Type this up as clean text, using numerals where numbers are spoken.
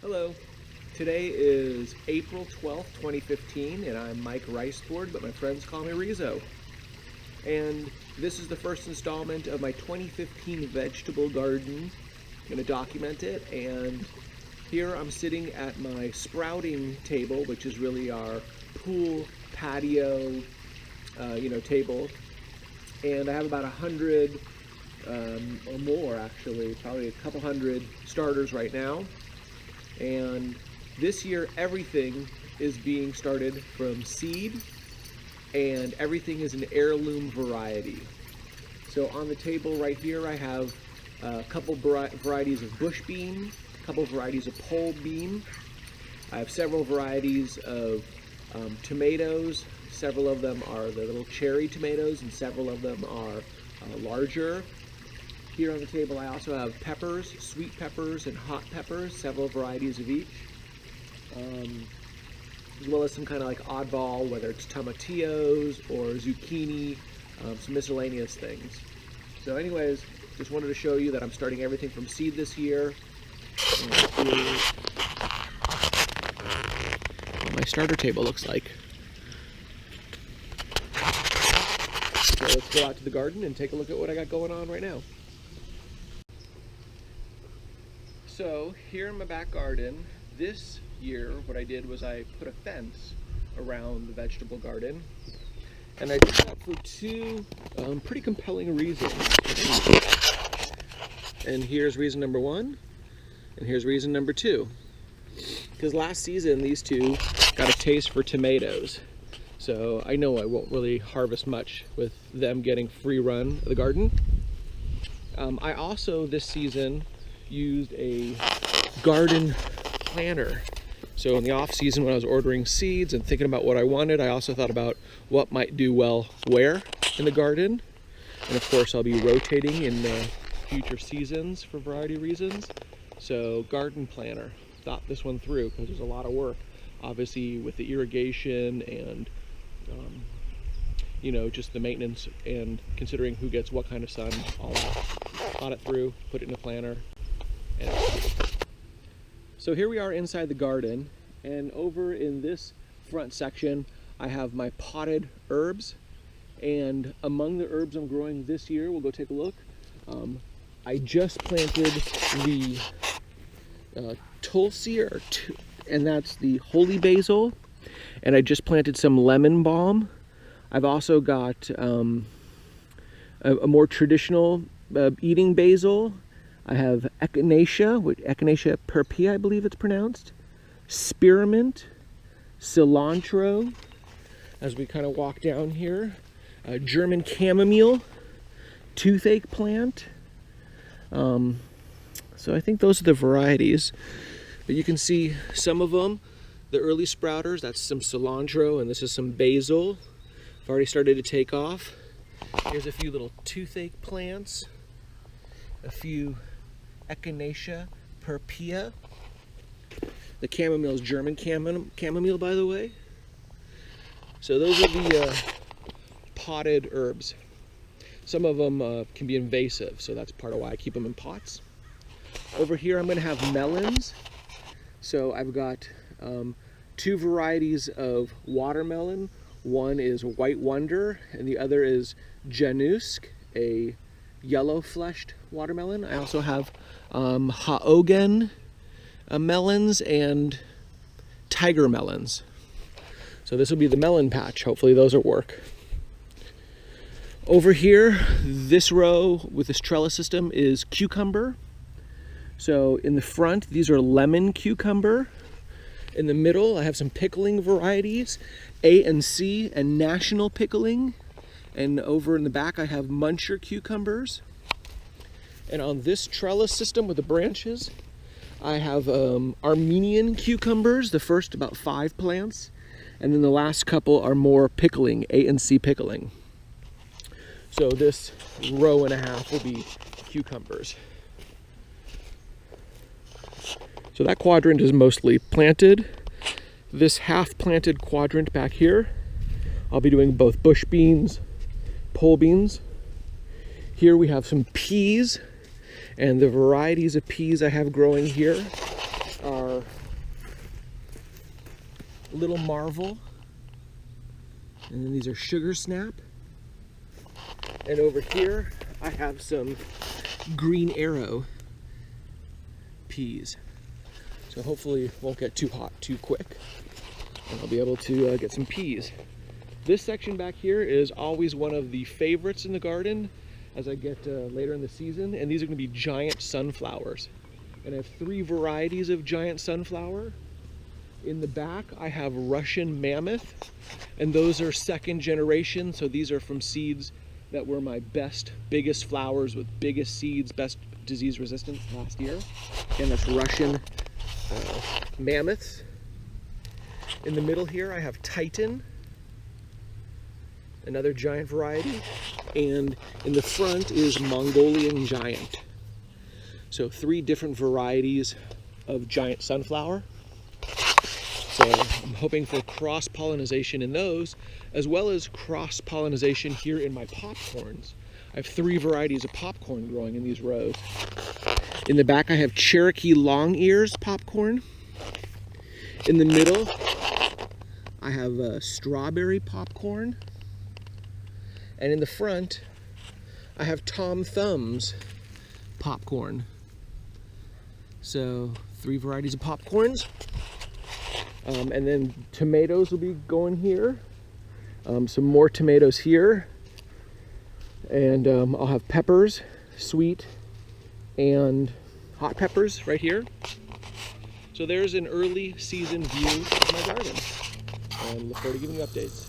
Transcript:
Hello. Today is April 12th, 2015, and I'm Mike Riceboard, but my friends call me Reiso. And this is the first installment of my 2015 vegetable garden. I'm going to document it, and here I'm sitting at my sprouting table, which is really our pool patio, table. And I have about 100 or more, actually, probably a couple hundred starters right now. And this year, everything is being started from seed, and everything is an heirloom variety. So on the table right here, I have a couple varieties of bush bean, a couple varieties of pole bean. I have several varieties of tomatoes. Several of them are the little cherry tomatoes, and several of them are larger. Here on the table I also have peppers, sweet peppers and hot peppers, several varieties of each, as well as some kind of like oddball, whether it's tomatillos or zucchini, some miscellaneous things. So anyways, just wanted to show you that I'm starting everything from seed this year. And here's what my starter table looks like. So let's go out to the garden and take a look at what I got going on right now. So here in my back garden, this year what I did was I put a fence around the vegetable garden, and I did that for two pretty compelling reasons. And here's reason number one, and here's reason number two. Because last season these two got a taste for tomatoes, so I know I won't really harvest much with them getting free run of the garden. I also this season used a garden planner. So in the off season when I was ordering seeds and thinking about what I wanted, I also thought about what might do well where in the garden. And of course I'll be rotating in the future seasons for variety of reasons. So garden planner, thought this one through because there's a lot of work, obviously with the irrigation and just the maintenance and considering who gets what kind of sun, all that. Thought it through, put it in a planner. So here we are inside the garden, and over in this front section I have my potted herbs, and among the herbs I'm growing this year, we'll go take a look. I just planted the tulsi, and that's the holy basil, and I just planted some lemon balm. I've also got a more traditional eating basil. I have Echinacea purpurea, I believe it's pronounced, spearmint, cilantro, as we kind of walk down here, German chamomile, toothache plant. So I think those are the varieties, but you can see some of them, the early sprouters, that's some cilantro, and this is some basil. I've already started to take off. Here's a few little toothache plants, a few Echinacea purpurea. The chamomile is German chamomile, by the way. So those are the potted herbs. Some of them can be invasive, so that's part of why I keep them in pots. Over here I'm going to have melons. So I've got two varieties of watermelon. One is White Wonder and the other is Janusk, a yellow fleshed watermelon. I also have Haogen melons and tiger melons. So this will be the melon patch. Hopefully those will work. Over here, this row with this trellis system is cucumber. So in the front, these are lemon cucumber. In the middle, I have some pickling varieties, A and C and national pickling. And over in the back, I have muncher cucumbers. And on this trellis system with the branches, I have Armenian cucumbers, the first about 5 plants. And then the last couple are more pickling, A and C pickling. So this row and a half will be cucumbers. So that quadrant is mostly planted. This half planted quadrant back here, I'll be doing both bush beans, pole beans. Here we have some peas, and the varieties of peas I have growing here are Little Marvel, and then these are Sugar Snap, and over here I have some Green Arrow peas. So hopefully it won't get too hot too quick, and I'll be able to get some peas. This section back here is always one of the favorites in the garden as I get later in the season, and these are going to be giant sunflowers. And I have 3 varieties of giant sunflower. In the back I have Russian Mammoth, and those are 2nd generation, so these are from seeds that were my biggest flowers with biggest seeds, best disease resistance last year. And that's Russian Mammoths. In the middle here I have Titan, another giant variety, and in the front is Mongolian Giant. So 3 different varieties of giant sunflower. So I'm hoping for cross-pollination in those, as well as cross-pollination here in my popcorns. I have 3 varieties of popcorn growing in these rows. In the back I have Cherokee Long Ears popcorn. In the middle I have strawberry popcorn. And in the front I have Tom Thumb's popcorn. So 3 varieties of popcorns. And then tomatoes will be going here. Some more tomatoes here. And I'll have peppers, sweet and hot peppers right here. So there's an early season view of my garden. And look forward to giving you updates.